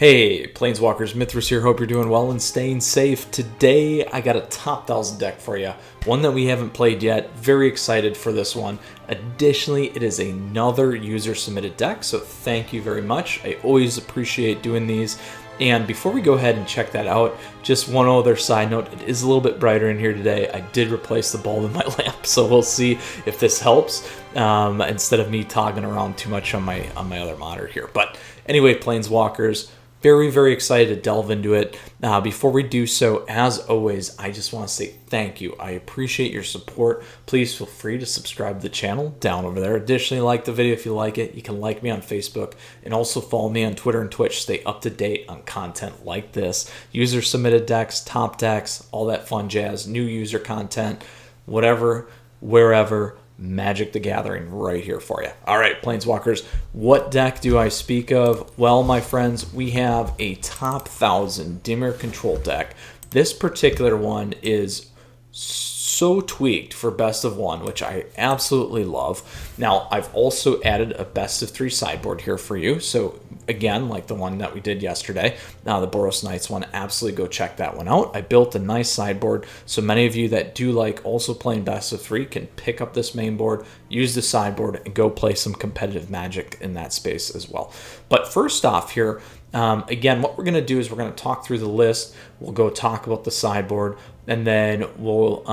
Hey, Planeswalkers, Mithras here. Hope you're doing well and staying safe. Today, I got a top 1000 deck for you. One that we haven't played yet. Very excited for this one. Additionally, it is another user-submitted deck, so thank you very much. I always appreciate doing these. And before we go ahead and check that out, just one other side note, it is a little bit brighter in here today. I did replace the bulb in my lamp, so we'll see if this helps instead of me toggling around too much on my other monitor here. But anyway, Planeswalkers, very, very excited to delve into it. Before we do so, as always, I just want to say thank you. I appreciate your support. Please feel free to subscribe to the channel down over there. Additionally, like the video if you like it. You can like me on Facebook and also follow me on Twitter and Twitch. Stay up to date on content like this. User-submitted decks, top decks, all that fun jazz, new user content, whatever, wherever. Magic the Gathering right here for you. All right, Planeswalkers, what deck do I speak of? Well, my friends, we have a top 1000 Dimir Control deck. This particular one is so tweaked for best of one, which I absolutely love. Now, I've also added a best of 3 sideboard here for you. So again, like the one that we did yesterday, the Boros Knights one, absolutely go check that one out. I built a nice sideboard, so many of you that do like also playing best of 3 can pick up this main board, use the sideboard, and go play some competitive Magic in that space as well. But first off here, again, what we're going to do is we're going to talk through the list. We'll go talk about the sideboard, and then we'll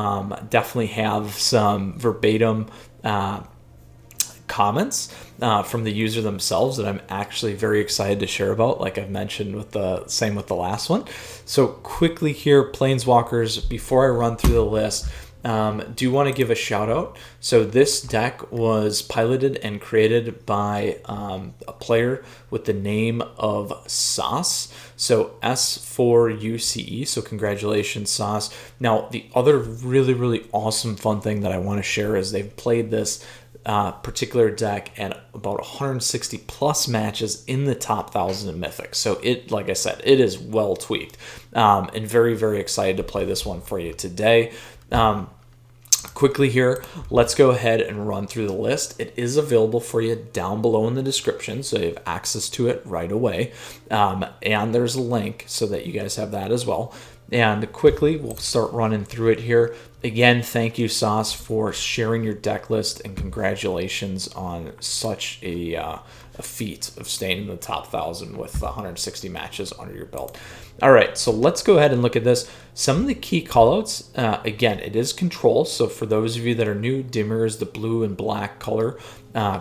definitely have some verbatim comments from the user themselves that I'm actually very excited to share about, like I've mentioned with the same with the last one. So quickly here, Planeswalkers, before I run through the list, do want to give a shout out. So this deck was piloted and created by a player with the name of Sauce. So S4UCE. So congratulations, Sauce. Now, the other really, really awesome fun thing that I want to share is they've played this particular deck at about 160 plus matches in the top 1000 in Mythic. So it, like I said, it is well tweaked, and very, very excited to play this one for you today. Quickly here, let's go ahead and run through the list. It is available for you down below in the description, so you have access to it right away. And there's a link so that you guys have that as well. And quickly, we'll start running through it here. Again, thank you, Sauce, for sharing your deck list, and congratulations on such a feat of staying in the top 1000 with 160 matches under your belt. All right, so let's go ahead and look at this. Some of the key callouts, again, it is Control. So for those of you that are new, Dimir is the blue and black color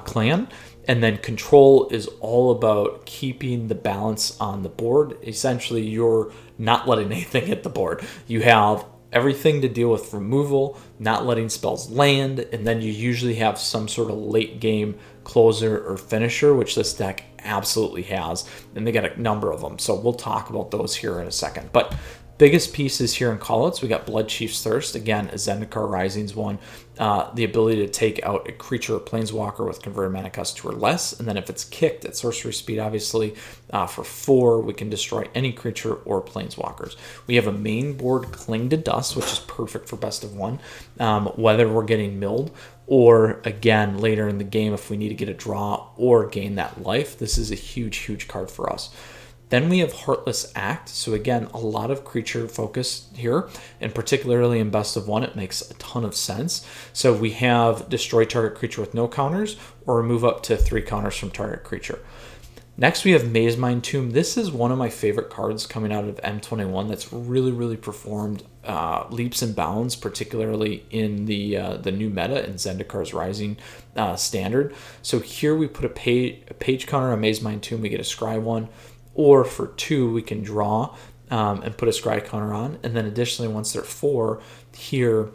clan. And then Control is all about keeping the balance on the board. Essentially, you're not letting anything hit the board. You have everything to deal with removal, not letting spells land, and then you usually have some sort of late game closer or finisher, which this deck absolutely has, and they got a number of them. So we'll talk about those here in a second. But biggest pieces here in callouts, we got Blood Chief's Thirst. Again, a Zendikar Rising's one. The ability to take out a creature or planeswalker with converted mana cost 2 or less. And then if it's kicked at sorcery speed, obviously, for 4, we can destroy any creature or planeswalkers. We have a main board Cling to Dust, which is perfect for best of 1. Whether we're getting milled or, again, later in the game, if we need to get a draw or gain that life, this is a huge, huge card for us. Then we have Heartless Act. So again, a lot of creature focus here, and particularly in best of 1, it makes a ton of sense. So we have destroy target creature with no counters, or remove up to 3 counters from target creature. Next, we have Mazemind Tomb. This is one of my favorite cards coming out of M21 that's really, really performed leaps and bounds, particularly in the new meta in Zendikar's Rising standard. So here we put a page counter on Mazemind Tomb, we get a scry 1. Or for 2, we can draw and put a scry counter on. And then additionally, once they're 4, here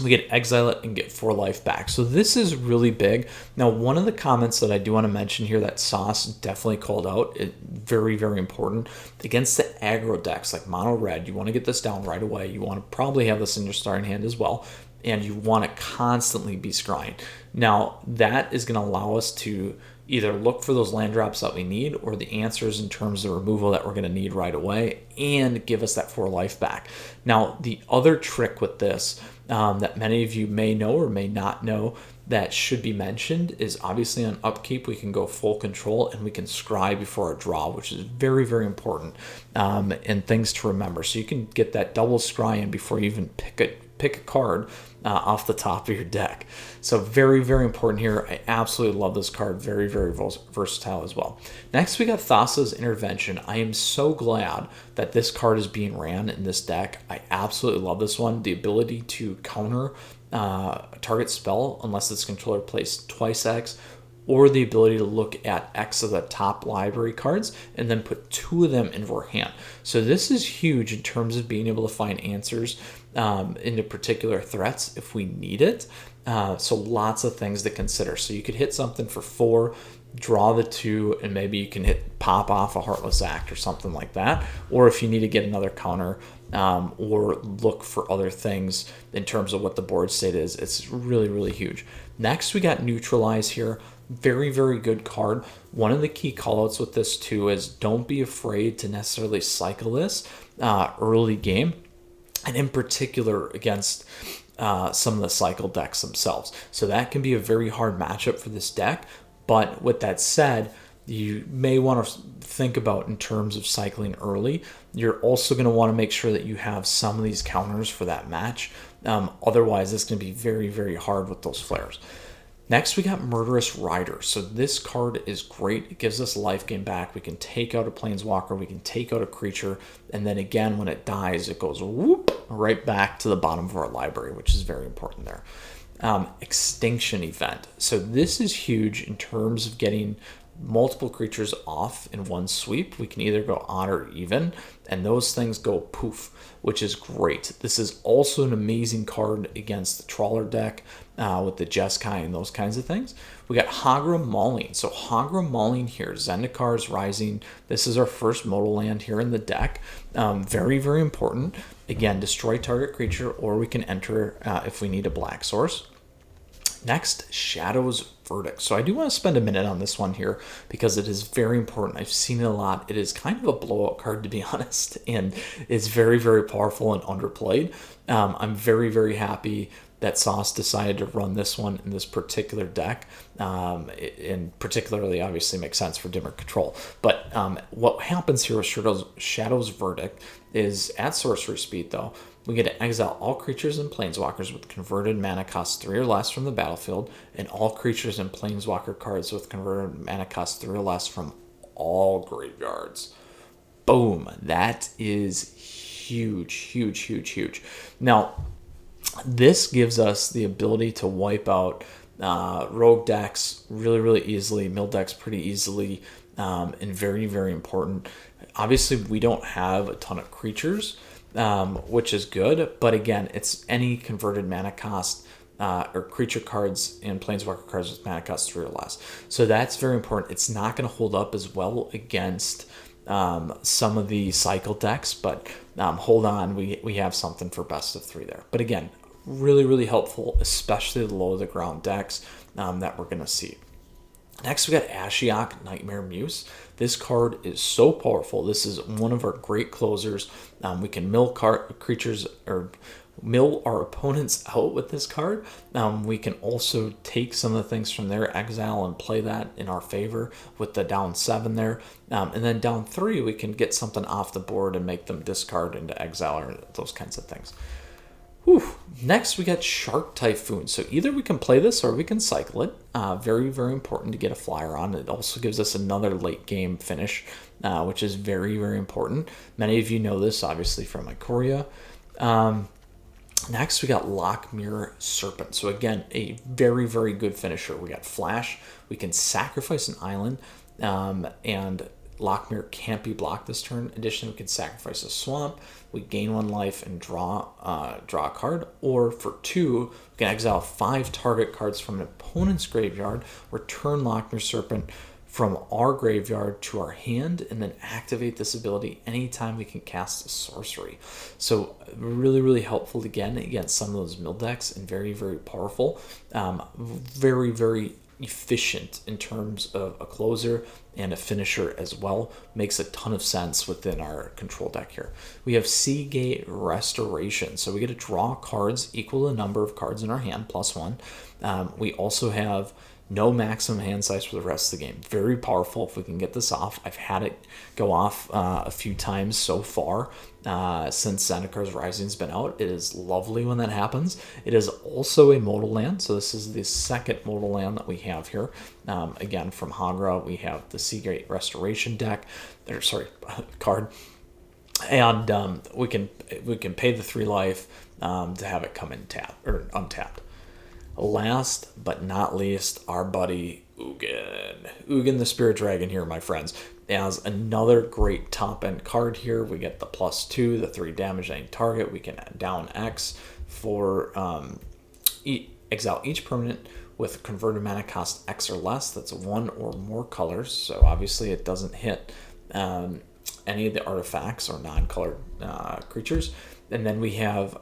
we get exile it and get 4 life back. So this is really big. Now, one of the comments that I do want to mention here that Sauce definitely called out, very, very important, against the aggro decks like mono red, you want to get this down right away. You want to probably have this in your starting hand as well. And you want to constantly be scrying. Now, that is going to allow us to either look for those land drops that we need or the answers in terms of removal that we're going to need right away and give us that 4 life back. Now, the other trick with this that many of you may know or may not know, that should be mentioned is obviously on upkeep, we can go full control and we can scry before our draw, which is very, very important, and things to remember. So you can get that double scry in before you even pick a card off the top of your deck. So very, very important here. I absolutely love this card. Very, very versatile as well. Next, we got Thassa's Intervention. I am so glad that this card is being ran in this deck. I absolutely love this one. The ability to counter a target spell unless its controller plays twice X, or the ability to look at X of the top library cards and then put 2 of them into our hand. So this is huge in terms of being able to find answers into particular threats if we need it. So lots of things to consider. So you could hit something for 4, draw the 2, and maybe you can pop off a Heartless Act or something like that. Or if you need to get another counter, or look for other things in terms of what the board state is, it's really, really huge. Next, we got Neutralize here. Very, very good card. One of the key callouts with this too is don't be afraid to necessarily cycle this early game, and in particular against some of the cycle decks themselves. So that can be a very hard matchup for this deck. But with that said, you may want to think about in terms of cycling early. You're also going to want to make sure that you have some of these counters for that match. Otherwise, it's going to be very, very hard with those flares. Next, we got Murderous Rider. So this card is great. It gives us life gain back. We can take out a Planeswalker. We can take out a creature. And then again, when it dies, it goes whoop right back to the bottom of our library, which is very important there. Extinction Event. So this is huge in terms of getting multiple creatures off in one sweep. We can either go odd or even, and those things go poof, which is great. This is also an amazing card against the Trawler deck with the Jeskai and those kinds of things. We got Hagra Mauling. So Hagra Mauling here, Zendikar is Rising. This is our first modal land here in the deck. Very, very important. Again, destroy target creature, or we can enter if we need a black source. Next, Shadow's Verdict. So I do want to spend a minute on this one here because it is very important. I've seen it a lot. It is kind of a blowout card, to be honest, and it's very, very powerful and underplayed. I'm very, very happy that Sauce decided to run this one in this particular deck, and particularly obviously makes sense for Dimir Control. But what happens here with Shadow's Verdict is at sorcery speed, though, we get to exile all creatures and planeswalkers with converted mana cost 3 or less from the battlefield, and all creatures and planeswalker cards with converted mana cost 3 or less from all graveyards. Boom. That is huge, huge, huge, huge. Now, this gives us the ability to wipe out rogue decks really, really easily, mill decks pretty easily, and very, very important. Obviously, we don't have a ton of creatures, which is good, but again, it's any converted mana cost or creature cards and planeswalker cards with mana cost 3 or less. So that's very important. It's not going to hold up as well against some of the cycle decks, but hold on, we have something for best of 3 there. But again, really, really helpful, especially the low of the ground decks that we're going to see. Next, we got Ashiok Nightmare Muse. This card is so powerful. This is one of our great closers. We can mill creatures or mill our opponents out with this card. We can also take some of the things from their exile and play that in our favor with the down 7 there. And then down 3, we can get something off the board and make them discard into exile or those kinds of things. Whew. Next, we got Shark Typhoon. So either we can play this or we can cycle it. Very, very important to get a flyer on. It also gives us another late game finish, which is very, very important. Many of you know this, obviously, from Ikoria. Next, we got Lockmere Serpent. So again, a very, very good finisher. We got Flash. We can sacrifice an island, and Lockmere can't be blocked this turn. Additionally, we can sacrifice a swamp. We gain 1 life and draw a card. Or for 2, we can exile 5 target cards from an opponent's graveyard, return Lockmere Serpent from our graveyard to our hand, and then activate this ability anytime we can cast a sorcery. So really, really helpful again against some of those mill decks, and very, very powerful. Very, very efficient in terms of a closer and a finisher as well. Makes a ton of sense within our control deck here. We have Seagate Restoration, so we get to draw cards equal to the number of cards in our hand plus one. We also have no maximum hand size for the rest of the game. Very powerful if we can get this off. I've had it go off a few times so far since Zendikar Rising's been out. It is lovely when that happens. It is also a modal land, so this is the second modal land that we have here. Again, from Hagra, we have the Seagate Restoration deck, card, and we can pay the 3 life to have it come in untapped. Last but not least, our buddy Ugin the Spirit Dragon here, my friends, as another great top end card here. We get the +2, the 3 damage any target. We can down X for exile each permanent with converted mana cost X or less. That's 1 or more colors. So obviously it doesn't hit any of the artifacts or non-colored creatures. And then we have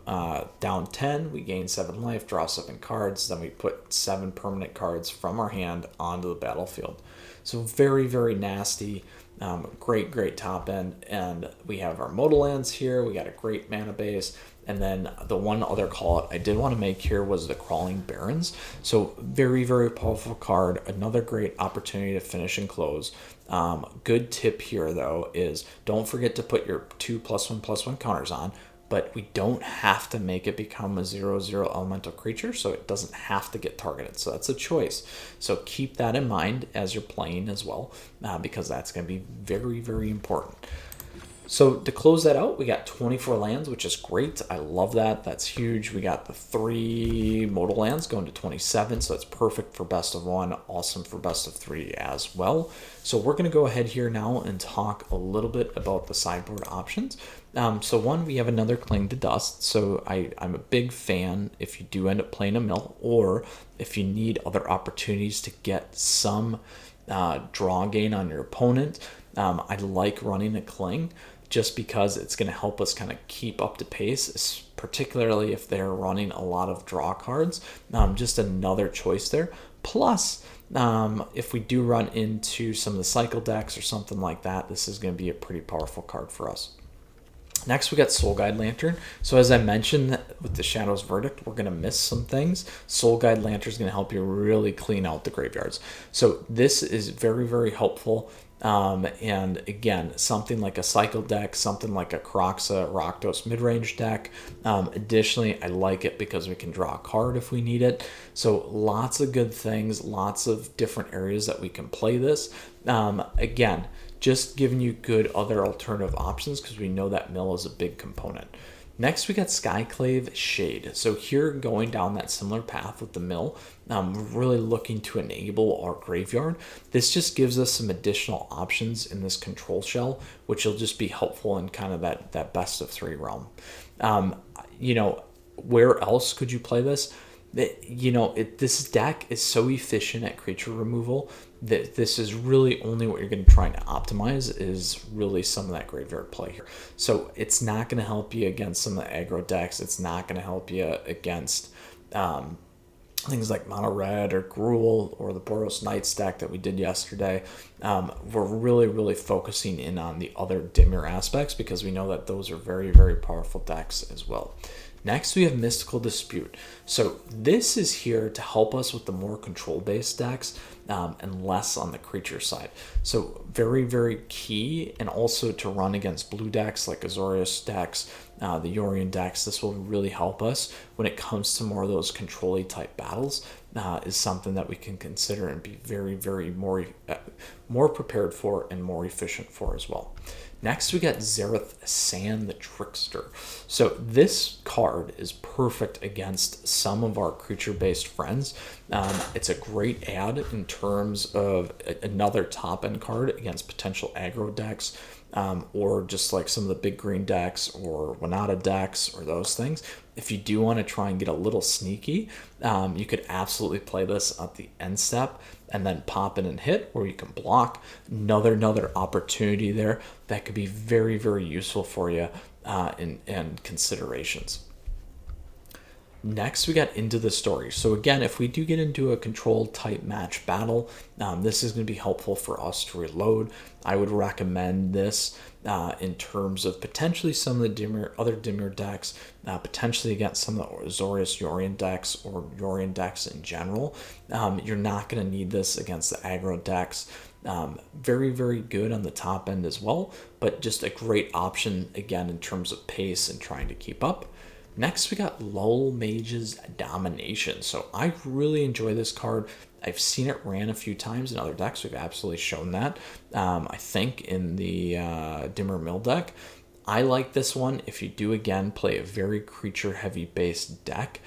down 10, we gain 7 life, draw 7 cards, then we put 7 permanent cards from our hand onto the battlefield. So very, very nasty, great top end. And we have our modal lands here, we got a great mana base. And then the one other call out I did want to make here was the Crawling Barrens. So very, very powerful card, another great opportunity to finish and close. Good tip here though is don't forget to put your 2+1/+1 counters on. But we don't have to make it become a 0/0 elemental creature, so it doesn't have to get targeted. So that's a choice. So keep that in mind as you're playing as well, because that's going to be very, very important. So to close that out, we got 24 lands, which is great. I love that. That's huge. We got the 3 modal lands going to 27, so that's perfect for best of 1, awesome for best of 3 as well. So we're going to go ahead here now and talk a little bit about the sideboard options. So one, we have another Cling to Dust. So I'm a big fan if you do end up playing a mill, or if you need other opportunities to get some draw gain on your opponent. I like running a Cling just because it's going to help us kind of keep up to pace, particularly if they're running a lot of draw cards. Just another choice there. Plus, if we do run into some of the cycle decks or something like that, this is going to be a pretty powerful card for us. Next, we got Soul Guide Lantern. So as I mentioned with the Shadow's Verdict, we're going to miss some things. Soul Guide Lantern is going to help you really clean out the graveyards. So this is very, very helpful. And again, something like a cycle deck, something like a Kroxa Rakdos mid-range deck. Additionally, I like it because we can draw a card if we need it. So lots of good things, lots of different areas that we can play this. Again, just giving you good other alternative options because we know that mill is a big component. Next, we got Skyclave Shade. So here, going down that similar path with the mill, really looking to enable our graveyard. This just gives us some additional options in this control shell, which will just be helpful in kind of that best of 3 realm. Where else could you play this? This deck is so efficient at creature removal that this is really only what you're going to try to optimize is really some of that graveyard play here. So it's not going to help you against some of the aggro decks. It's not going to help you against things like Mono Red or Gruul or the Boros Knights deck that we did yesterday. We're really, really focusing in on the other Dimir aspects because we know that those are very, very powerful decks as well. Next, we have Mystical Dispute. So this is here to help us with the more control-based decks and less on the creature side. So very, very key, and also to run against blue decks like Azorius decks, the Yorion decks. This will really help us when it comes to more of those control-y type battles. Is something that we can consider and be very, very more prepared for and more efficient for as well. Next, we got Zareth San the Trickster. So this card is perfect against some of our creature-based friends. It's a great add in terms of another top-end card against potential aggro decks, or just like some of the big green decks or Wanata decks or those things. If you do want to try and get a little sneaky, you could absolutely play this at the end step and then pop in and hit, or you can block. Another opportunity there that could be very, very useful for you in considerations. Next, we got Into the Story. So again, if we do get into a controlled type match battle, this is going to be helpful for us to reload. I would recommend this in terms of potentially some of the other Dimir decks, potentially against some of the Azorius Yorion decks or Yorion decks in general. You're not going to need this against the aggro decks. Very, very good on the top end as well, but just a great option again in terms of pace and trying to keep up. Next, we got Lull Mage's Domination. So I really enjoy this card. I've seen it ran a few times in other decks. We've absolutely shown that. I think in the Dimir Mill deck. I like this one. If you do, again, play a very creature-heavy based deck,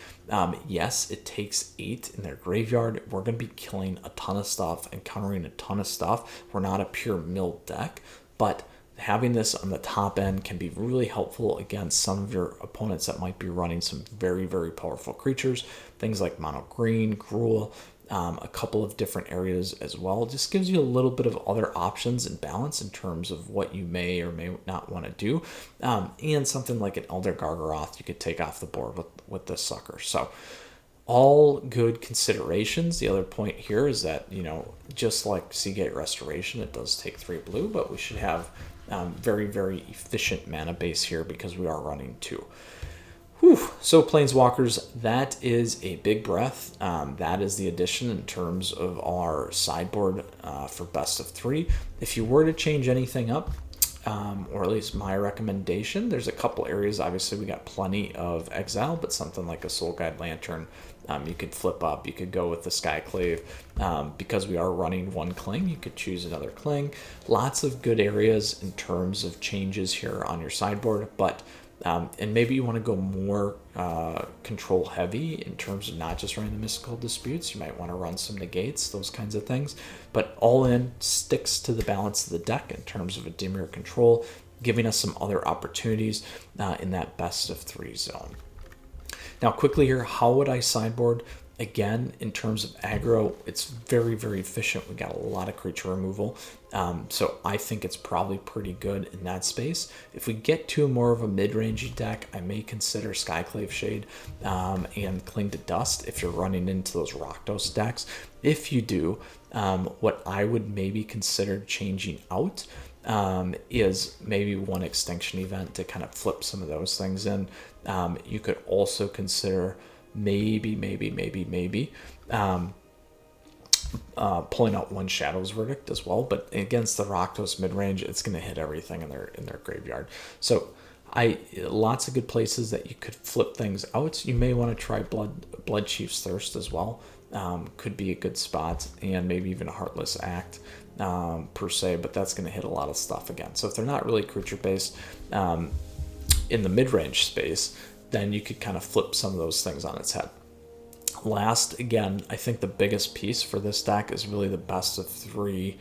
yes, it takes 8 in their graveyard. We're going to be killing a ton of stuff and countering a ton of stuff. We're not a pure mill deck, but having this on the top end can be really helpful against some of your opponents that might be running some very, very powerful creatures. Things like mono green, Gruul, a couple of different areas as well. It just gives you a little bit of other options and balance in terms of what you may or may not want to do. And something like an Elder Gargaroth you could take off the board with this sucker. So all good considerations. The other point here is that, just like Seagate Restoration, it does take 3 blue, but we should have very, very efficient mana base here because we are running 2. Whew. So Planeswalkers, that is a big breath. That is the addition in terms of our sideboard for best of 3. If you were to change anything up, or at least my recommendation, there's a couple areas. Obviously, we got plenty of exile, but something like a Soul Guide Lantern, you could flip up. You could go with the Skyclave. Because we are running 1 Cling, you could choose another Cling. Lots of good areas in terms of changes here on your sideboard, but and maybe you want to go more control heavy in terms of not just running the Mystical Disputes. You might want to run some negates, those kinds of things. But all in, sticks to the balance of the deck in terms of a Dimir Control, giving us some other opportunities in that best of 3 zone. Now, quickly here, how would I sideboard? Again, in terms of aggro, it's very, very efficient. We got a lot of creature removal. So I think it's probably pretty good in that space. If we get to more of a mid-rangey deck, I may consider Skyclave Shade and Cling to Dust if you're running into those Rakdos decks. If you do, what I would maybe consider changing out is maybe 1 Extinction Event to kind of flip some of those things in. You could also consider maybe pulling out 1 Shadow's Verdict as well, but against the Rakdos mid-range, it's going to hit everything in their graveyard. So lots of good places that you could flip things out. You may want to try Blood Chief's Thirst as well. Could be a good spot, and maybe even a Heartless Act per se, but that's going to hit a lot of stuff again. So if they're not really creature based in the mid-range space, then you could kind of flip some of those things on its head. Last, again, I think the biggest piece for this deck is really the best of 3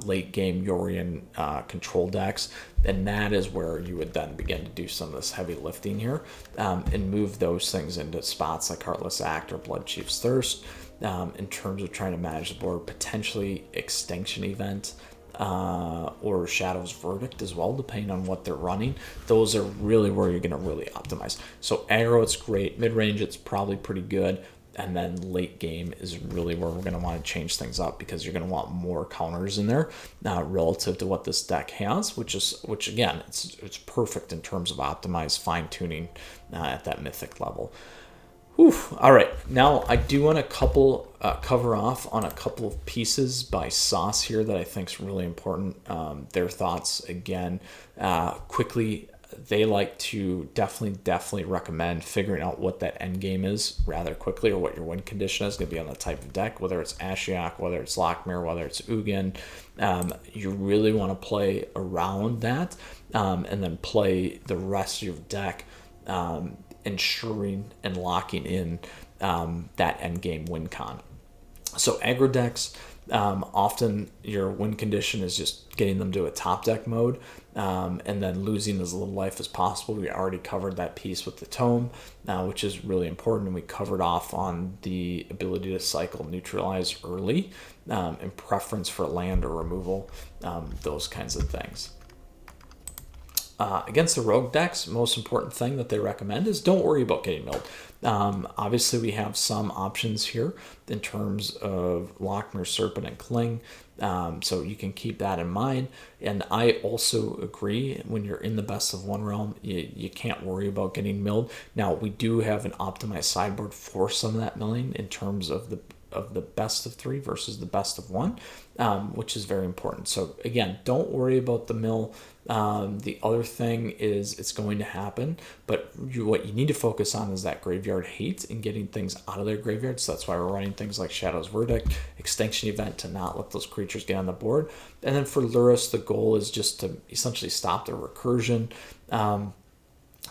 late game Yorion control decks, and that is where you would then begin to do some of this heavy lifting here and move those things into spots like Heartless Act or Blood Chief's Thirst in terms of trying to manage the board, potentially Extinction Event or Shadow's Verdict as well, depending on what they're running. Those are really where you're going to really optimize. So aggro, it's great. Mid-range, it's probably pretty good. And then late game is really where we're going to want to change things up, because you're going to want more counters in there relative to what this deck has, which again, it's perfect in terms of optimized fine-tuning at that mythic level. Whew. All right, now I do want to cover off on a couple of pieces by Sauce here that I think is really important. Their thoughts, again, quickly. They like to definitely recommend figuring out what that end game is rather quickly, or what your win condition is going to be on the type of deck, whether it's Ashiok, whether it's Lochmere, whether it's Ugin. You really want to play around that and then play the rest of your deck, ensuring and locking in that end game win con. So aggro decks, often your win condition is just getting them to a top deck mode and then losing as little life as possible. We already covered that piece with the Tome, which is really important, and we covered off on the ability to cycle neutralize early and preference for land or removal, those kinds of things. against the rogue decks, most important thing that they recommend is don't worry about getting milled. Obviously, we have some options here in terms of Lochner, Serpent, and Cling, so you can keep that in mind. And I also agree, when you're in the best of one realm, you can't worry about getting milled. Now, we do have an optimized sideboard for some of that milling in terms of the best of 3 versus the best of 1, which is very important. So again, don't worry about the mill. The other thing is it's going to happen, but what you need to focus on is that graveyard hate and getting things out of their graveyard. So that's why we're running things like Shadow's Verdict, Extinction Event, to not let those creatures get on the board. And then for Lurrus, the goal is just to essentially stop their recursion.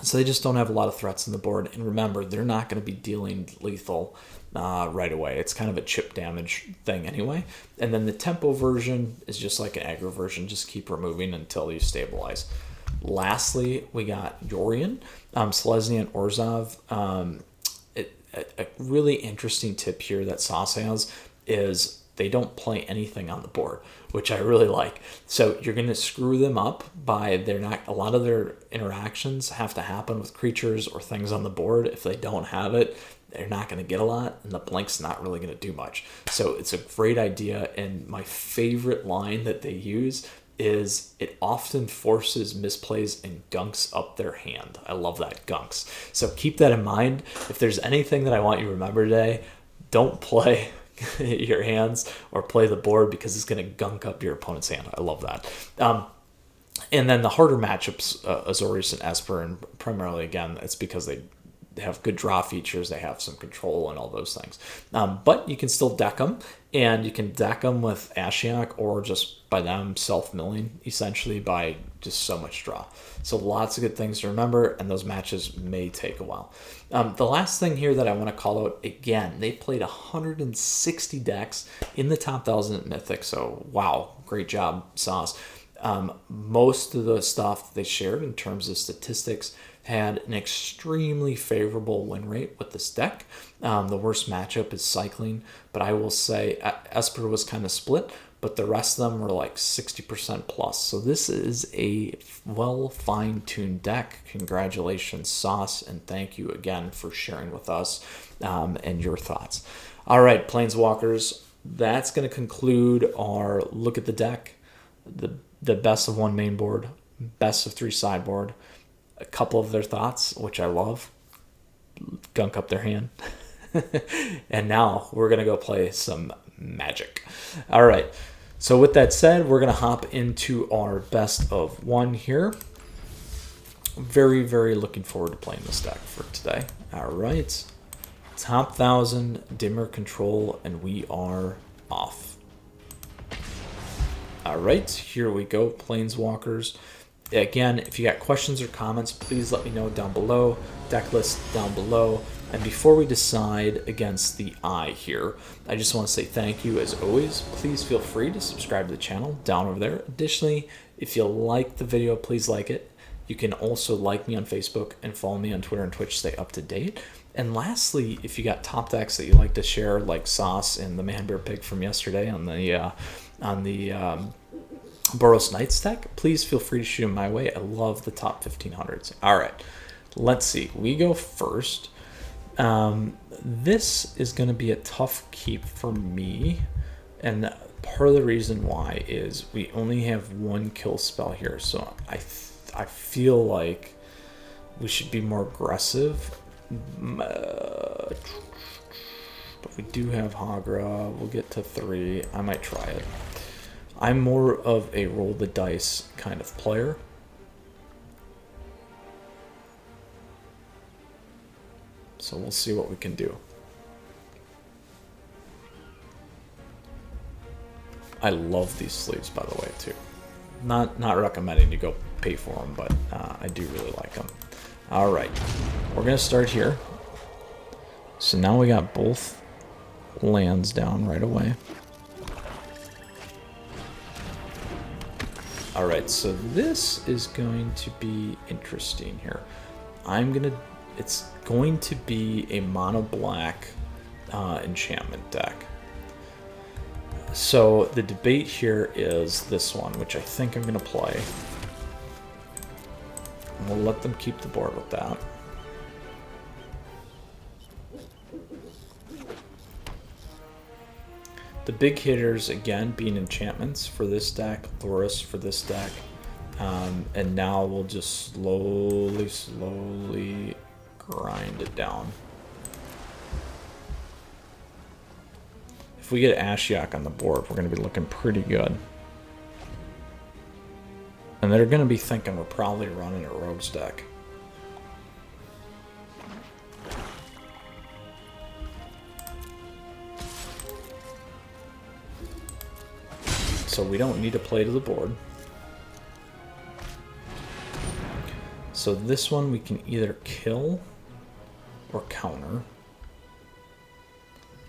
So they just don't have a lot of threats on the board. And remember, they're not going to be dealing lethal right away. It's kind of a chip damage thing anyway. And then the tempo version is just like an aggro version. Just keep removing until you stabilize. Lastly, we got Yorion, Selesnya, Orzhov. A really interesting tip here that Sauce has is they don't play anything on the board, which I really like. So you're going to screw them up by a lot of their interactions have to happen with creatures or things on the board. If they don't have it, they're not going to get a lot, and the blink's not really going to do much. So it's a great idea, and my favorite line that they use is it often forces misplays and gunks up their hand. I love that, gunks. So keep that in mind. If there's anything that I want you to remember today, don't play your hands or play the board, because it's going to gunk up your opponent's hand. I love that. And then the harder matchups, Azorius and Esper, and primarily, again, it's because they have good draw features, they have some control and all those things. But you can still deck them, and you can deck them with Ashiok or just by them self-milling, essentially, by just so much draw. So lots of good things to remember, and those matches may take a while. The last thing here that I want to call out, again, they played 160 decks in the top 1,000 at Mythic, so wow, great job, Sauce. Most of the stuff they shared in terms of statistics had an extremely favorable win rate with this deck. The worst matchup is Cycling, but I will say Esper was kind of split, but the rest of them were like 60% plus. So this is a well fine-tuned deck. Congratulations, Sauce, and thank you again for sharing with us and your thoughts. All right, Planeswalkers, that's going to conclude our look at the deck, the best of 1 main board, best of 3 sideboard, a couple of their thoughts, which I love, gunk up their hand. And now we're going to go play some Magic. All right. So with that said, we're going to hop into our best of 1 here. Very, very looking forward to playing this deck for today. All right. Top 1,000, Dimir Control, and we are off. All right. Here we go, Planeswalkers. Again, if you got questions or comments, please let me know down below. Deck list down below. And before we decide against the eye here, I just want to say thank you as always. Please feel free to subscribe to the channel down over there. Additionally, if you like the video, please like it. You can also like me on Facebook and follow me on Twitter and Twitch to stay up to date. And lastly, if you got top decks that you like to share, like Sauce and the Man Bear Pig from yesterday on the Boros Knights deck, please feel free to shoot them my way. I love the top 1500s. All right, let's see. We go first. This is going to be a tough keep for me, and part of the reason why is we only have 1 kill spell here, so I feel like we should be more aggressive. But we do have Hagra. We'll get to 3. I might try it. I'm more of a roll the dice kind of player. So we'll see what we can do. I love these sleeves, by the way, too. Not recommending you go pay for them, but I do really like them. All right, we're gonna start here. So now we got both lands down right away. All right, so this is going to be interesting here. It's going to be a mono black enchantment deck. So the debate here is this one, which I think I'm going to play. We'll let them keep the board with that. The big hitters, again, being enchantments for this deck, Thoris for this deck. And now we'll just slowly grind it down. If we get Ashiok on the board, we're going to be looking pretty good. And they're going to be thinking we're probably running a Rogues deck. So we don't need to play to the board. So this one we can either kill or counter.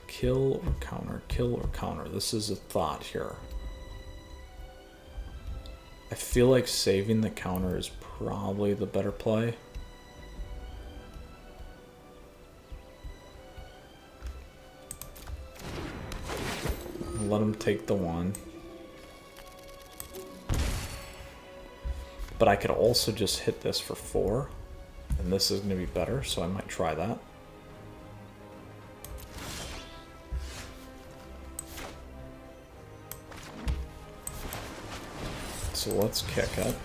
Kill or counter, kill or counter. This is a thought here. I feel like saving the counter is probably the better play. Let him take the one. But I could also just hit this for 4, and this is going to be better, so I might try that. So let's kick it.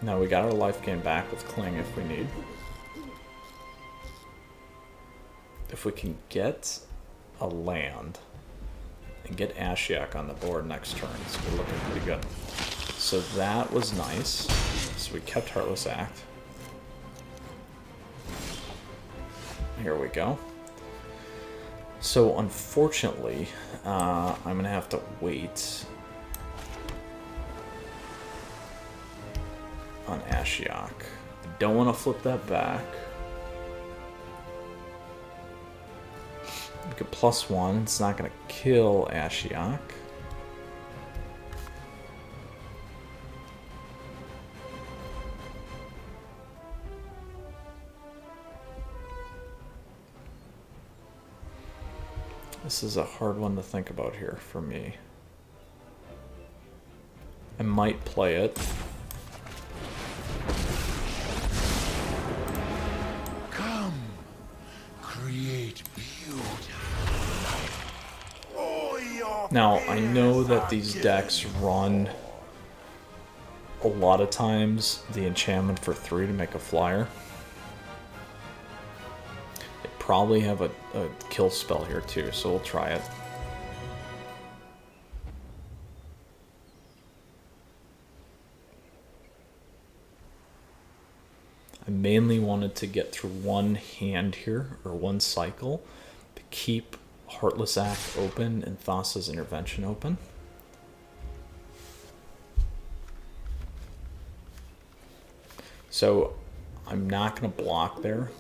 Now we got our life gain back with Cling if we need. If we can get a land and get Ashiok on the board next turn, so we're looking pretty good. So that was nice. So we kept Heartless Act. Here we go. So unfortunately, I'm going to have to wait on Ashiok. I don't want to flip that back. We could +1. It's not going to kill Ashiok. This is a hard one to think about here for me. I might play it. Come, create beauty. Now, I know that these decks run a lot of times the enchantment for 3 to make a flyer. They probably have a kill spell here too, so we'll try it. I mainly wanted to get through one hand here, or one cycle, to keep Heartless Act open and Thassa's Intervention open. So I'm not going to block there.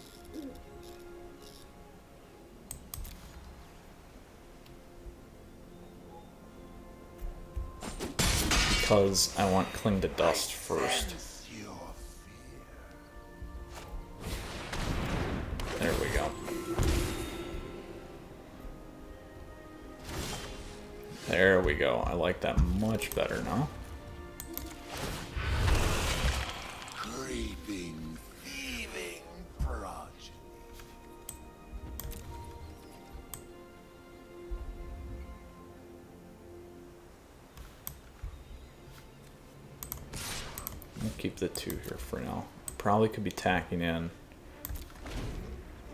Because I want Cling to Dust first. There we go. There we go. I like that much better now. Creeping, thieving progeny. We'll keep the 2 here for now. Probably could be tacking in,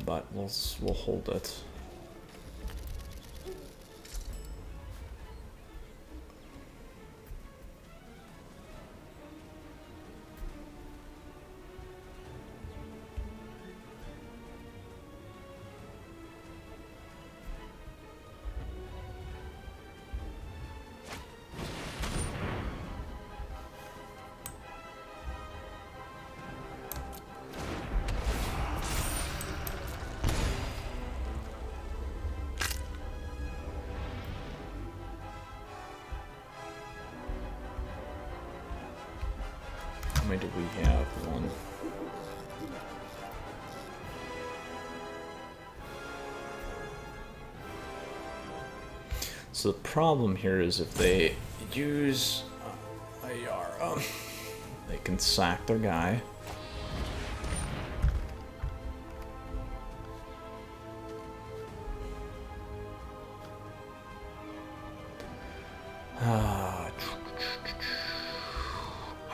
but we'll hold it. How many do we have? 1. So the problem here is if they use Ayara, they can sack their guy.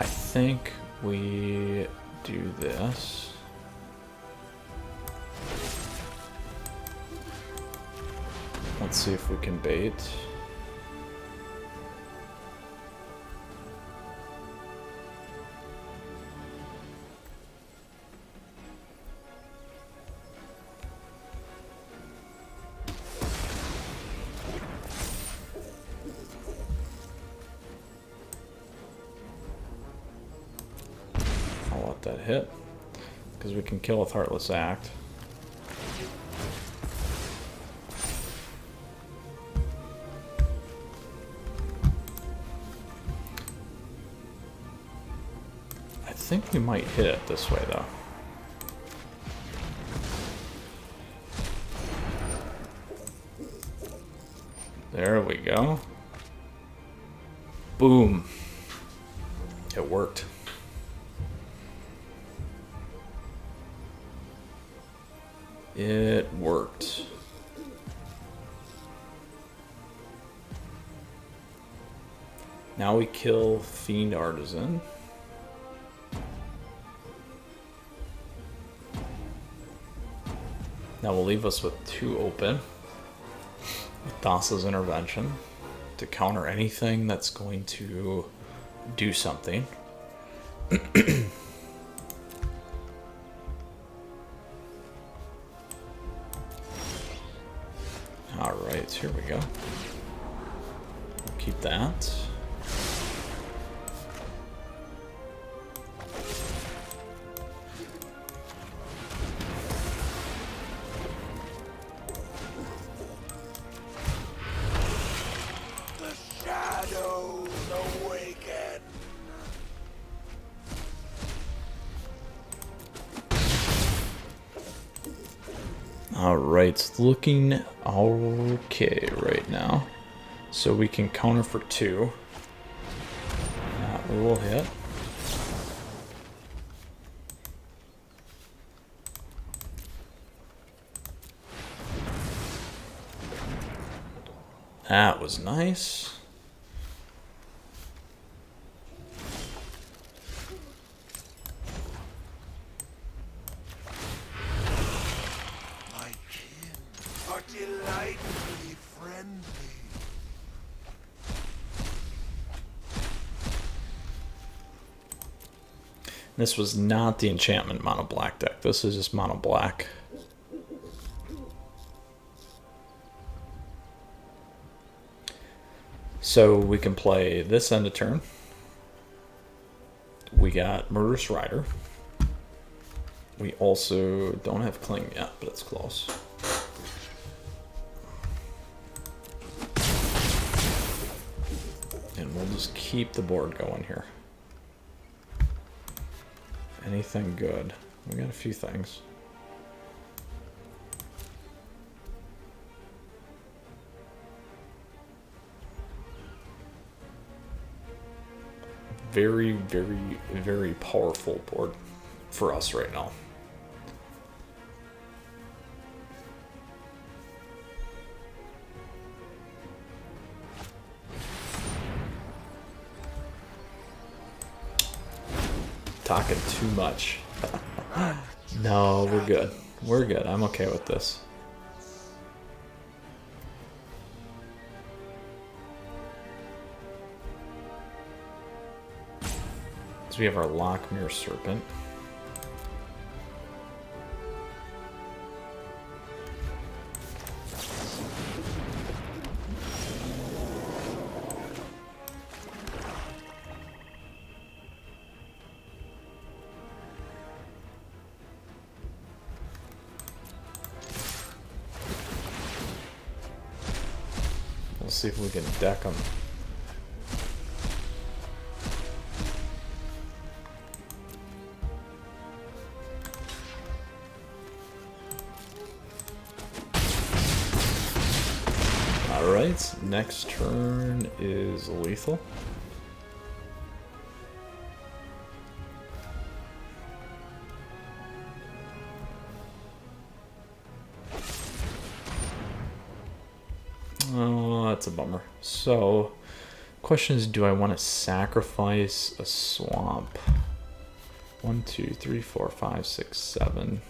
I think we do this. Let's see if we can bait. I'll let that hit, because we can kill with Heartless Act. I think we might hit it this way, though. There we go. Boom. It worked. It worked. Now we kill Fiend Artisan. That will leave us with 2 open with Thassa's Intervention to counter anything that's going to do something. Alright, here we go. Keep that. Alright, it's looking okay right now. So we can counter for 2. That will hit. That was nice. Delightfully friendly. This was not the enchantment mono black deck. This is just mono black. So we can play this end of turn. We got Murderous Rider. We also don't have Cling yet, but it's close. And we'll just keep the board going here. Anything good? We got a few things. Very, very, very powerful board for us right now. Talking too much. No, we're good. We're good. I'm okay with this. So we have our Lockmere Serpent. We'll see if we can deck them. Alright, next turn is lethal. Oh, that's a bummer. So, question is, do I want to sacrifice a swamp? 1, 2, 3, 4, 5, 6, 7.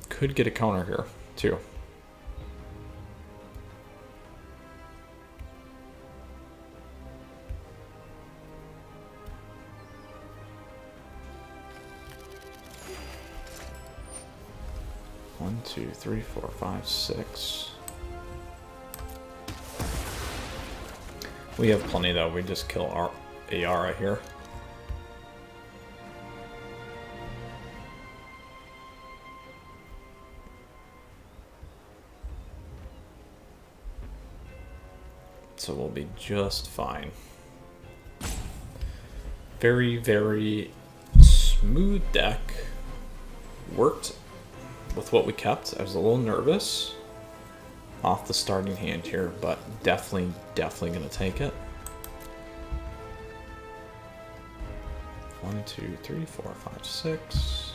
Could get a counter here, too. One, two, three, four, five, six. We have plenty though. We just kill our Ayara here. So we'll be just fine. Very, very smooth deck. Worked with what we kept. I was a little nervous off the starting hand here, but definitely going to take it. 1, 2, 3, 4, 5, 6.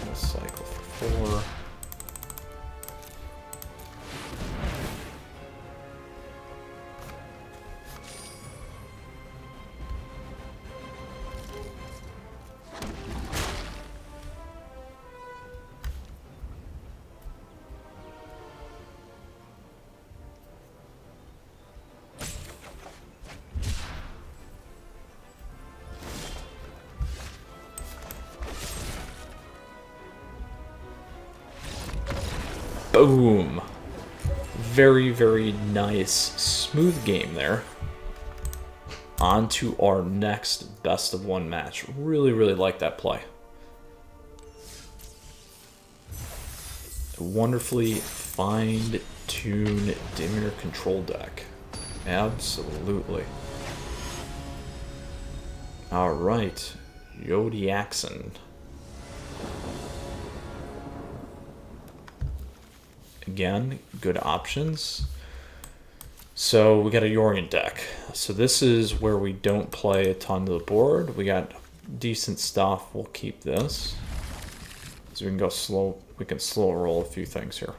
We'll cycle for 4. Boom. Very, very nice, smooth game there. On to our next best of one match. Really, really like that play. A wonderfully fine-tuned Dimir Control deck. Absolutely. Alright, Yodiaxon. Again, good options. So we got a Yorion deck. So this is where we don't play a ton of the board. We got decent stuff. We'll keep this. So we can go slow. We can slow roll a few things here.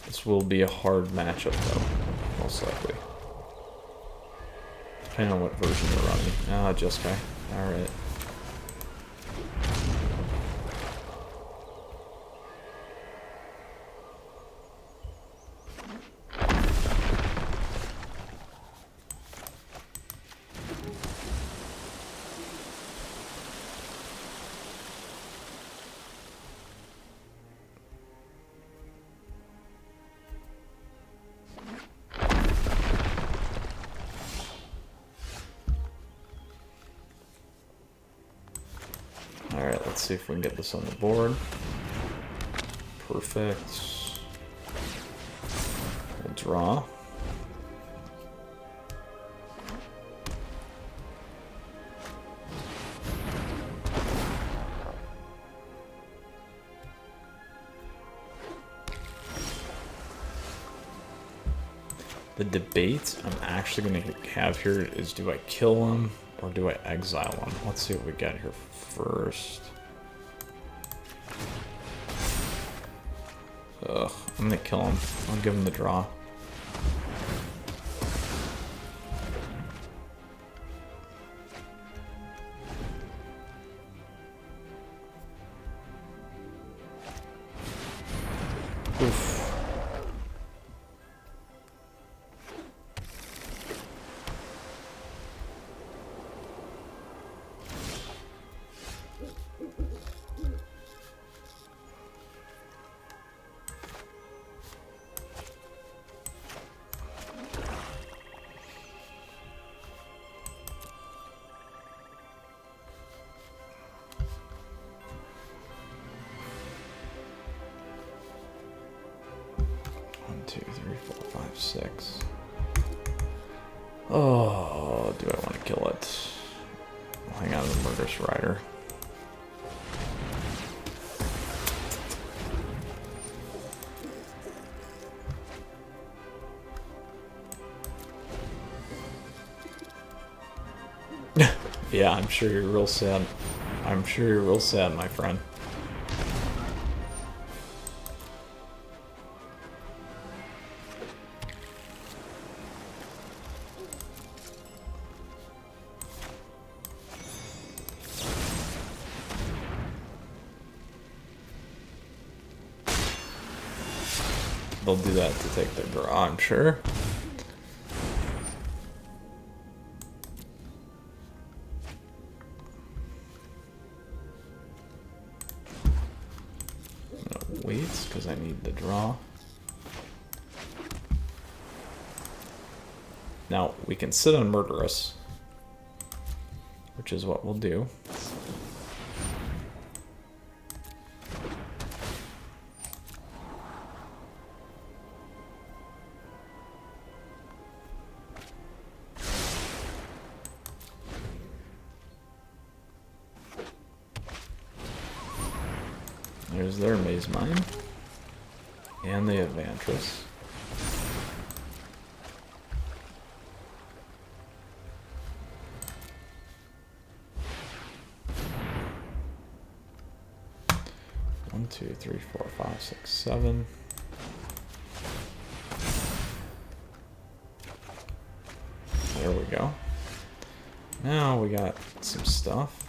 This will be a hard matchup though, most likely. Depending on what version you're running. Ah, just guy. Alright. Alright, let's see if we can get this on the board. Perfect. We'll draw. The debate I'm actually going to have here is, do I kill him or do I exile him? Let's see what we got here first. Ugh, I'm going to kill him. I'll give him the draw. Oof. 4, 5, 6. Oh, do I want to kill it? I'll hang on to the Murderous Rider. Yeah, I'm sure you're real sad. I'm sure you're real sad, my friend. They'll do that to take the draw, I'm sure. Waits because I need the draw. Now we can sit on Murderous, which is what we'll do. There's their Maze Mine. And the Adventures. One, 2, 3, 4, 5, 6, 7. There we go. Now we got some stuff.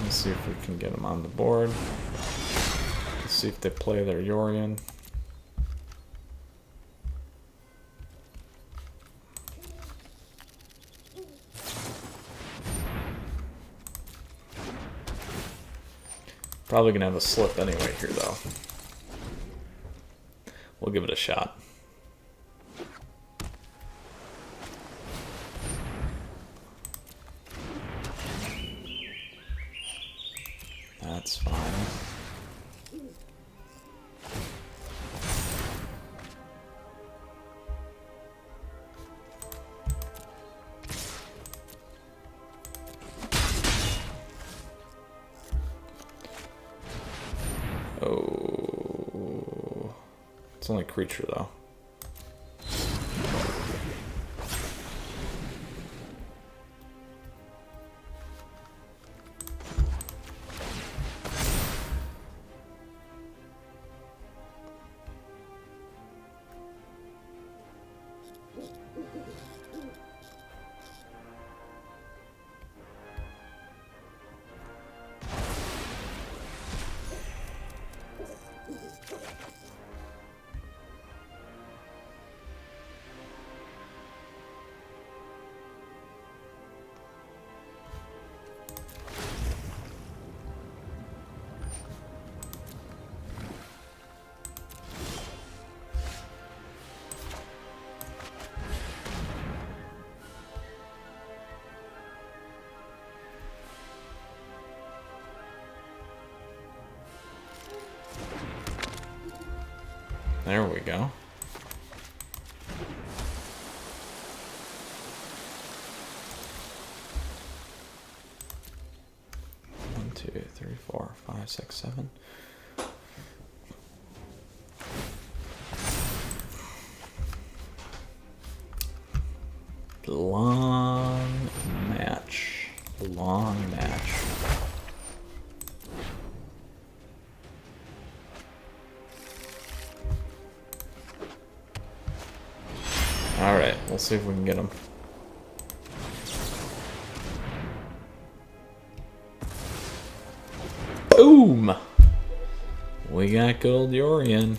Let's see if we can get them on the board. Let's see if they play their Yorion. Probably gonna have a slip anyway here though. We'll give it a shot. That's fine. Oh, it's only a creature though. There we go. One, 2, 3, 4, 5, 6, 7. Long match. Long match. Alright, we'll see if we can get him. Boom! We got gold Yorion.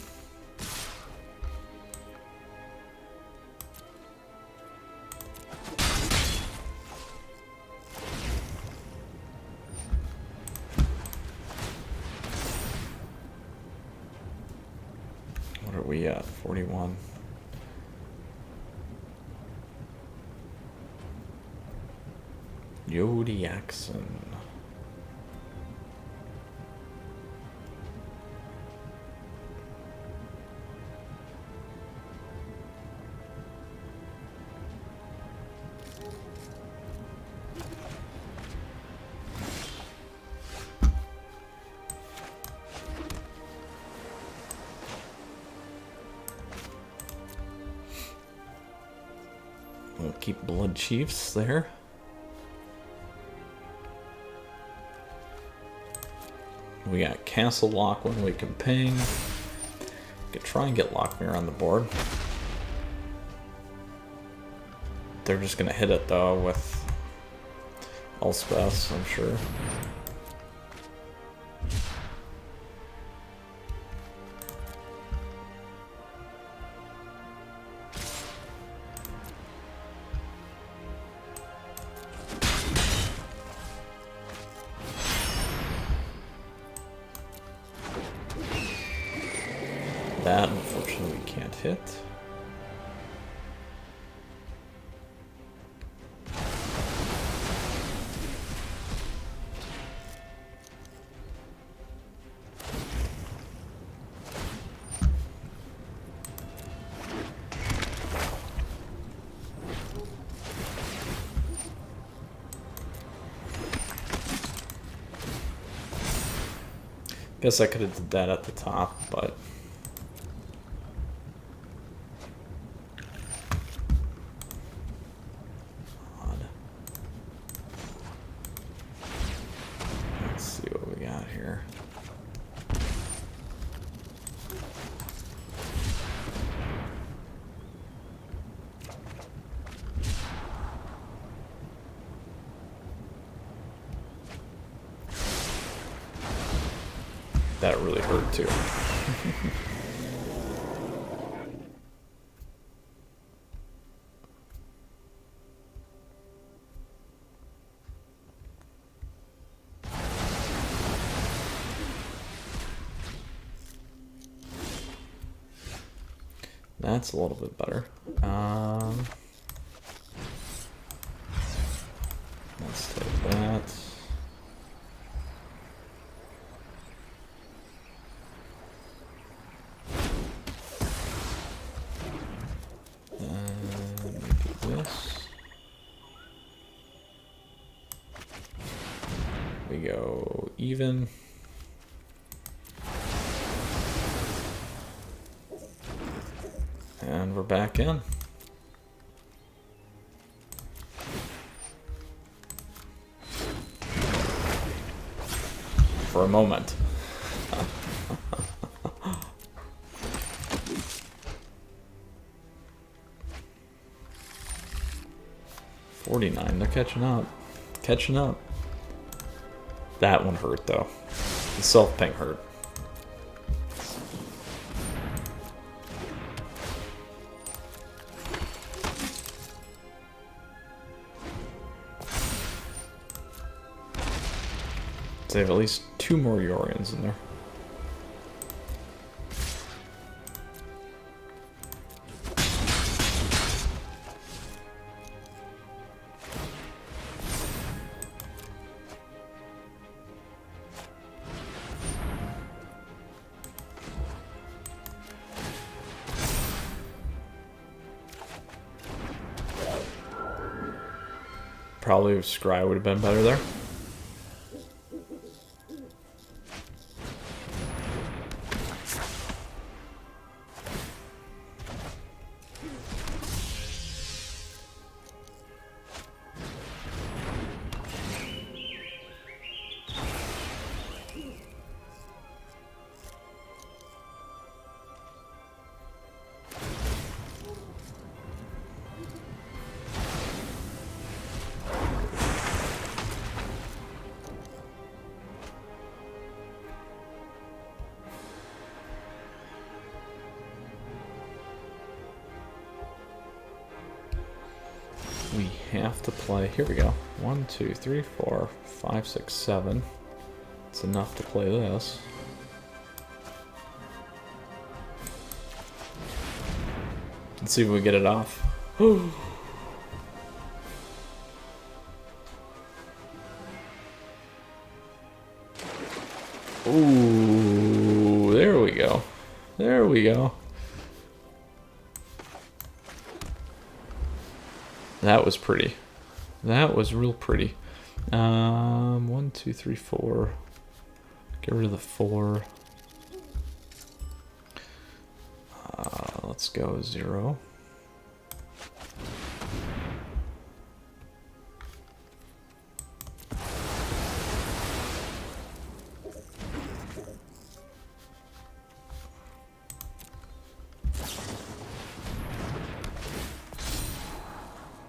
What are we at? 41. Yodiaxon. We'll keep Blood Chiefs there. We got Castle Lockwin we can ping. We could try and get Lockmere on the board. They're just gonna hit it though with Elspeths, I'm sure. That, unfortunately, we can't hit. Guess I could have did that at the top, but let's see what we got here. That really hurt too. That's a little bit better. Let's take that. We go even. And we're back in. For a moment. $49, they're catching up. Catching up. That one hurt though. The self-ping hurt. So they have at least 2 more Yorions in there. Probably Scry would have been better there. We have to play. Here we go. 1, 2, 3, 4, 5, 6, 7. It's enough to play this. Let's see if we get it off. Ooh, there we go. There we go. That was pretty. That was real pretty. 1, 2, 3, 4. Get rid of the 4. Let's go 0.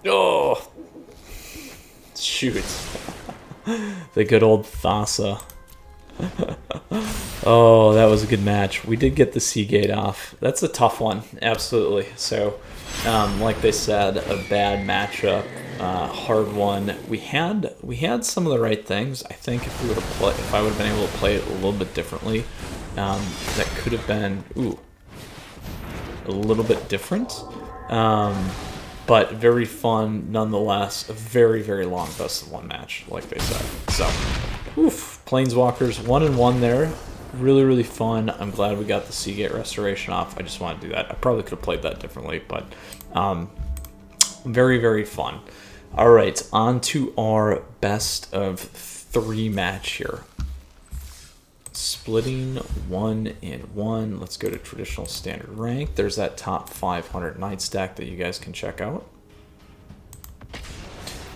Oh, shoot. The good old Thassa. Oh, that was a good match. We did get the Seagate off. That's a tough one, absolutely. So, like they said, a bad matchup, hard one. We had some of the right things. I think if I would have been able to play it a little bit differently, that could have been a little bit different. But very fun nonetheless. A very, very long best of 1 match, like they said. So, oof, Planeswalkers 1-1 there. Really, really fun. I'm glad we got the Seagate restoration off. I just wanted to do that. I probably could have played that differently, but very, very fun. All right, on to our best of 3 match here. Splitting 1 and 1. Let's go to traditional standard rank. There's that top 500 Knight stack that you guys can check out.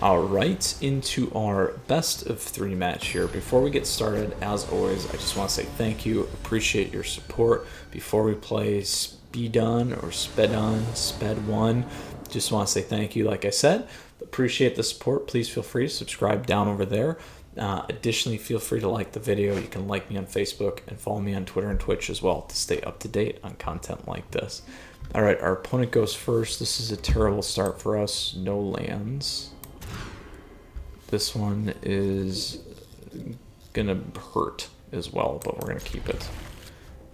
All right, into our best of 3 match here. Before we get started, as always, I just want to say thank you. Appreciate your support. Before we play Speedon or Spedon, Sped1, just want to say thank you. Like I said, appreciate the support. Please feel free to subscribe down over there. Additionally, feel free to like the video. You can like me on Facebook and follow me on Twitter and Twitch as well to stay up to date on content like this. All right, our opponent goes first. This is a terrible start for us. No lands. This one is gonna hurt as well, but we're gonna keep it.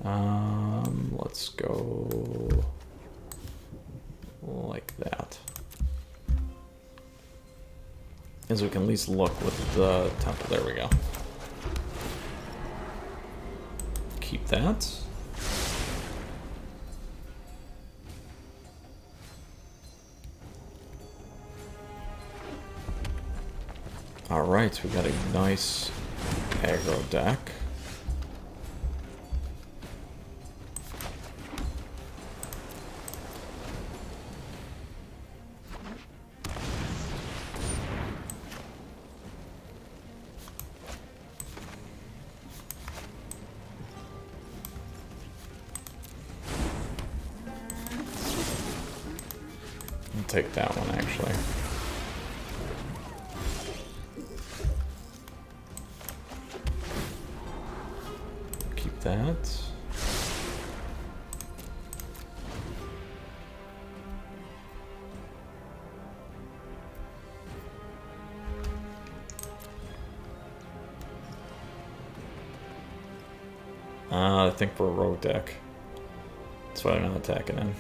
Let's go like that. As we can at least look with the temple. There we go. Keep that. Alright, we got a nice aggro deck. I'll take that one actually. That. I think we're a rogue deck. That's why they're not attacking in.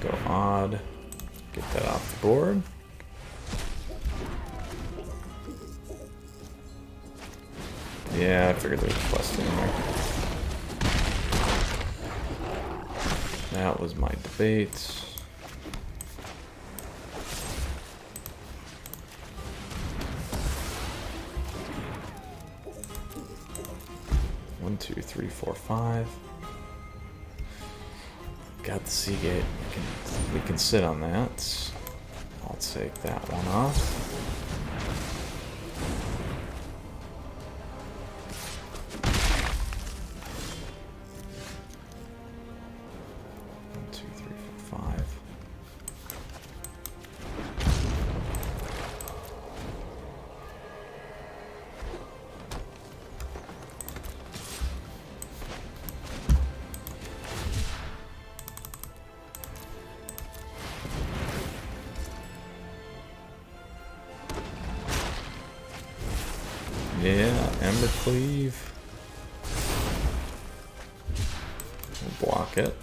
Go odd. Get that off the board. Yeah, I figured there was a quest in there. That was my debate. One, two, three, four, 5. Got the Seagate. We can sit on that. I'll take that one off. Yeah, Ember Cleave. We'll block it.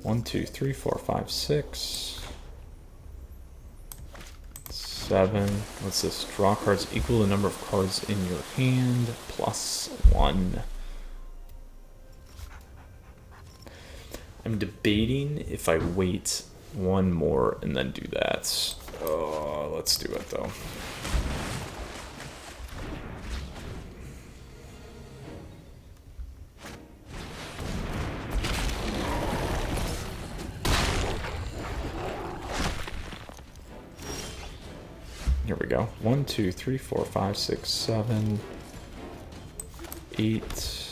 One, two, three, four, five, 6, 7. What's this? Draw cards equal the number of cards in your hand plus 1. I'm debating if I wait one more and then do that. Oh, let's do it though. Here we go. 1, 2, 3, 4, 5, 6, 7, 8.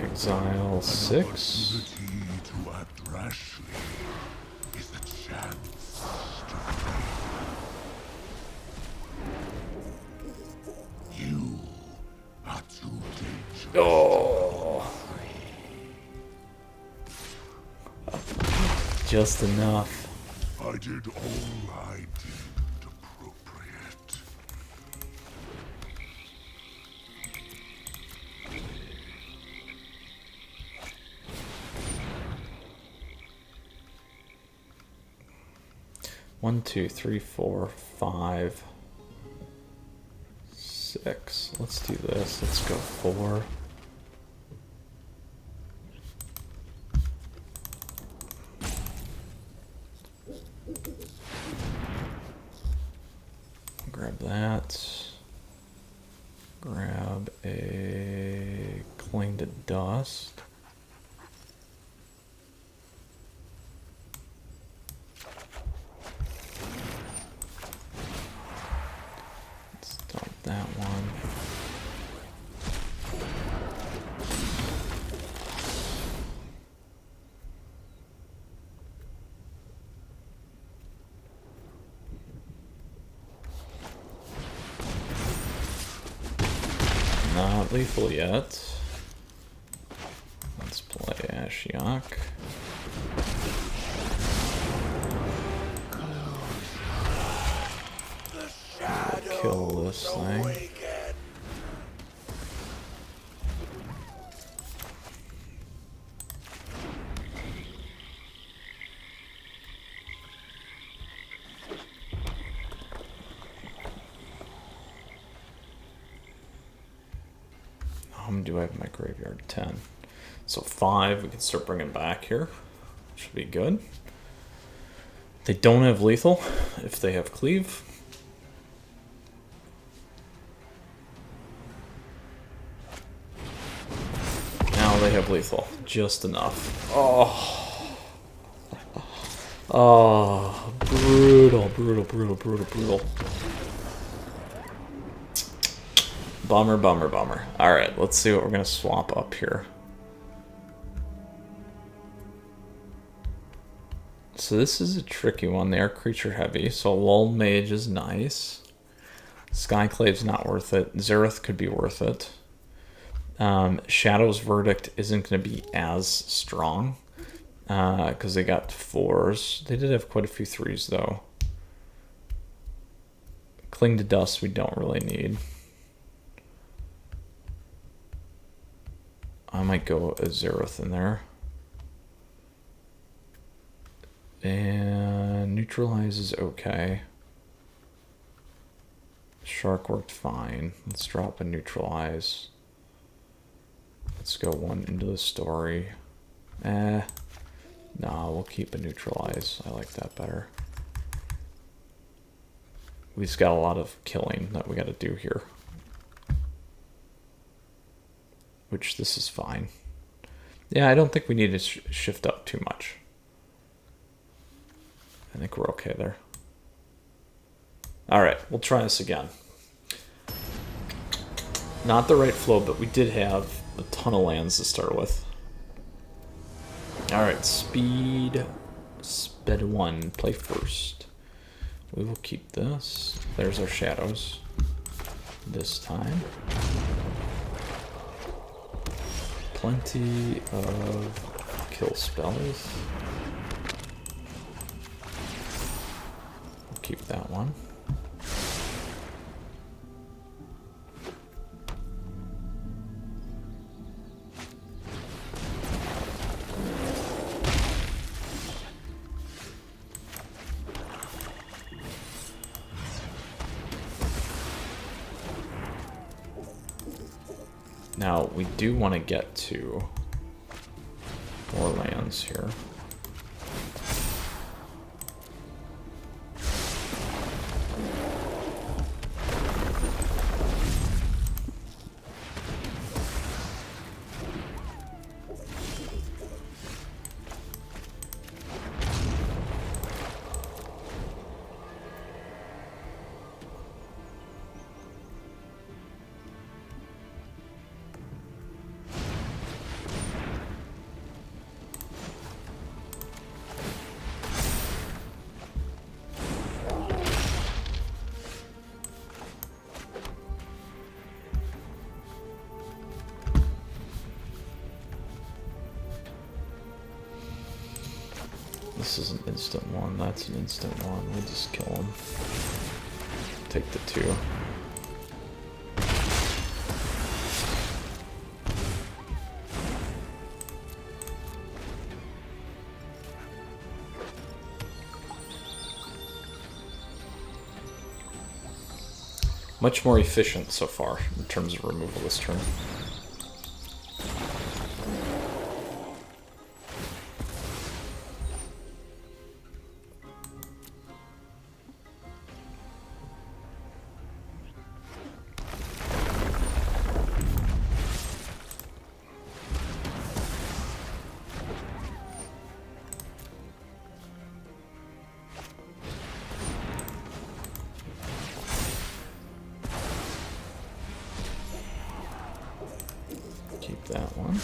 Exile 6. To act rashly is a chance to fail. You are too dangerous. Oh, just enough. I did all I deemed appropriate. One, two, three, four, 5, 6. Let's do this. Let's go 4. Grab that. Grab a Cling to Dust. Let's dump that one. Not lethal yet. Let's play Ashiok. We'll kill this thing. How many do I have in my graveyard? 10. So 5 we can start bringing back here. Should be good. They don't have lethal if they have cleave. Now they have lethal. Just enough. Oh. Oh. Brutal, brutal, brutal, brutal, brutal. Bummer, bummer, bummer. Alright, let's see what we're going to swap up here. So this is a tricky one. They are creature heavy, so Lull Mage is nice. Skyclave's not worth it. Xerath could be worth it. Shadow's Verdict isn't going to be as strong because they got 4s. They did have quite a few 3s though. Cling to Dust we don't really need. I might go a Xerath in there. And Neutralize is okay. Shark worked fine. Let's drop a Neutralize. Let's go 1 into the story. Nah, we'll keep a Neutralize. I like that better. We just got a lot of killing that we got to do here. Which this is fine. Yeah, I don't think we need to shift up too much. I think we're okay there. All right, we'll try this again. Not the right flow, but we did have a ton of lands to start with. All right, speed 1, play first. We will keep this. There's our shadows this time. Plenty of kill spells. We'll keep that one. Now, we do want to get to more lands here. This is an instant one, that's an instant one. We'll just kill him. Take the 2. Much more efficient so far in terms of removal this turn. Keep that one.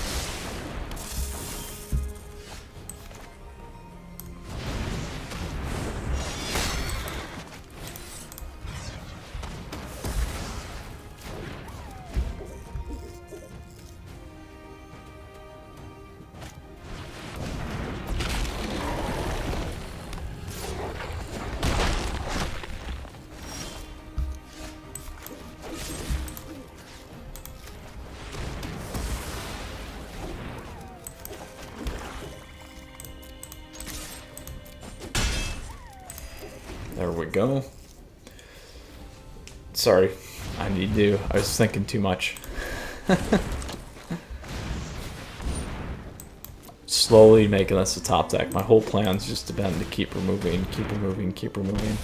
There we go. Sorry, I was thinking too much. Slowly making this a top deck. My whole plan's just been to keep removing, keep removing, keep removing.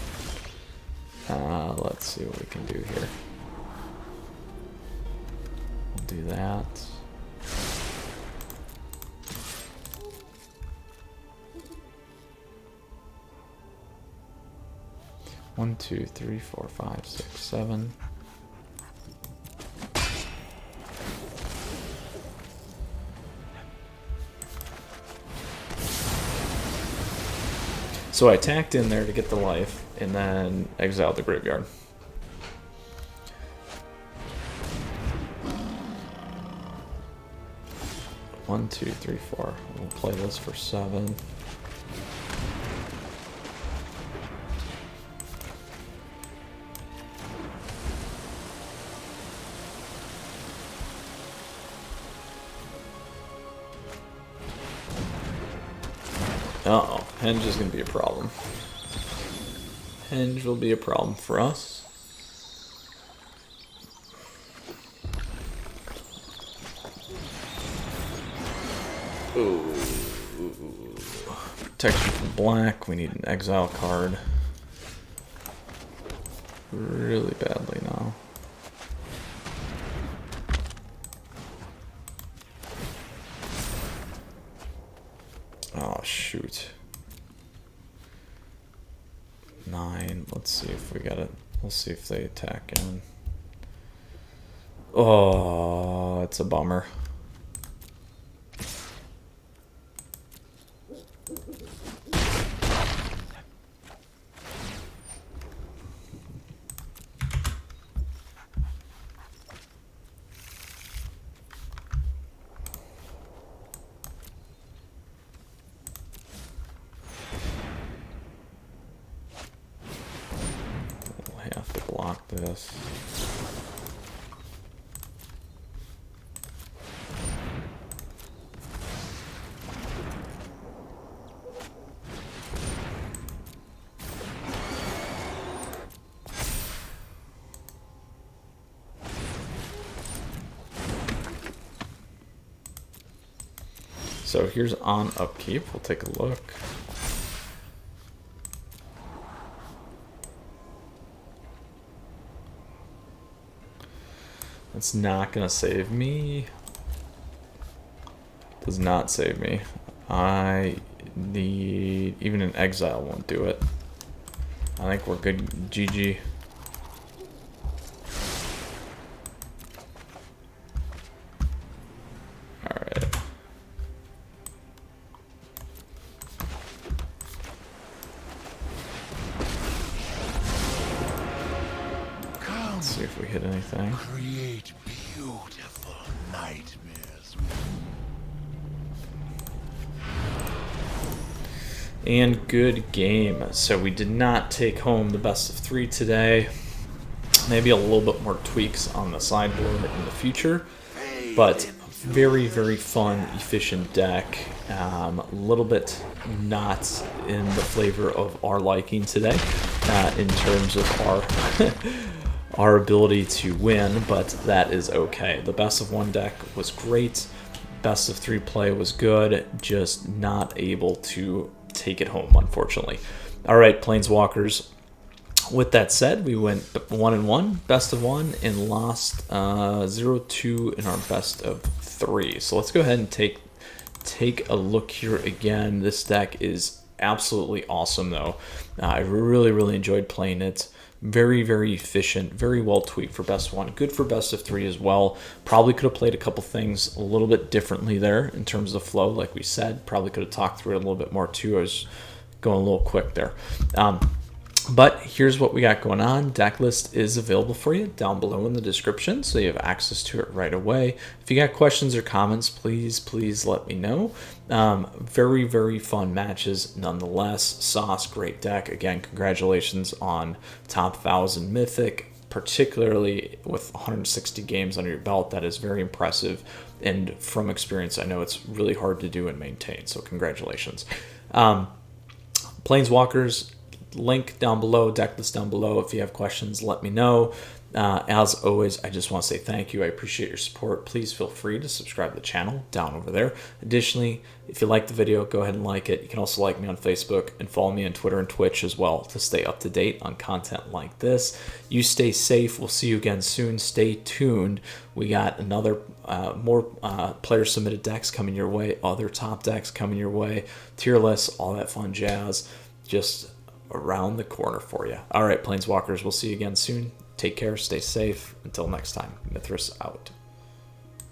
Let's see what we can do here. We'll do that. One, two, three, four, five, six, 7. So I attacked in there to get the life, and then exiled the graveyard. One, two, three, 4. We'll play this for 7. Uh-oh, Henge is going to be a problem. Henge will be a problem for us. Ooh. Protection from black, we need an exile card. Really badly now. Oh, shoot. 9. Let's see if we got it. We'll see if they attack in. Oh, it's a bummer. this. So here's on upkeep. We'll take a look. That's not gonna save me. Does not save me. I need, even an exile won't do it. I think we're good. GG. Alright. Let's see if we hit anything. Create beautiful nightmares. And good game. So we did not take home the best of 3 today. Maybe a little bit more tweaks on the sideboard in the future, but very, very fun, efficient deck. A little bit not in the flavor of our liking today in terms of our our ability to win, but that is okay. The best of 1 deck was great. Best of 3 play was good, just not able to take it home, unfortunately. All right, Planeswalkers. With that said, we went 1-1, best of 1, and lost 0-2 in our best of 3. So let's go ahead and take a look here again. This deck is absolutely awesome, though. I really enjoyed playing it. Very, very efficient, very well tweaked for best 1. Good for best of 3 as well. Probably could have played a couple things a little bit differently there in terms of flow, like we said. Probably could have talked through it a little bit more too. I was going a little quick there. But here's what we got going on. Deck list is available for you down below in the description, so you have access to it right away. If you got questions or comments, please let me know. Very, very fun matches nonetheless. Sauce, great deck. Again, congratulations on top 1,000 Mythic, particularly with 160 games under your belt. That is very impressive. And from experience, I know it's really hard to do and maintain, so congratulations. Planeswalkers, link down below, deck list down below. If you have questions, let me know. As always, I just want to say thank you. I appreciate your support. Please feel free to subscribe to the channel down over there. Additionally, if you like the video, go ahead and like it. You can also like me on Facebook and follow me on Twitter and Twitch as well to stay up to date on content like this. You stay safe. We'll see you again soon. Stay tuned. We got another more player submitted decks coming your way, other top decks coming your way, tier lists, all that fun jazz. Just around the corner for you. All right, Planeswalkers, we'll see you again soon. Take care, stay safe. Until next time, Mithras out.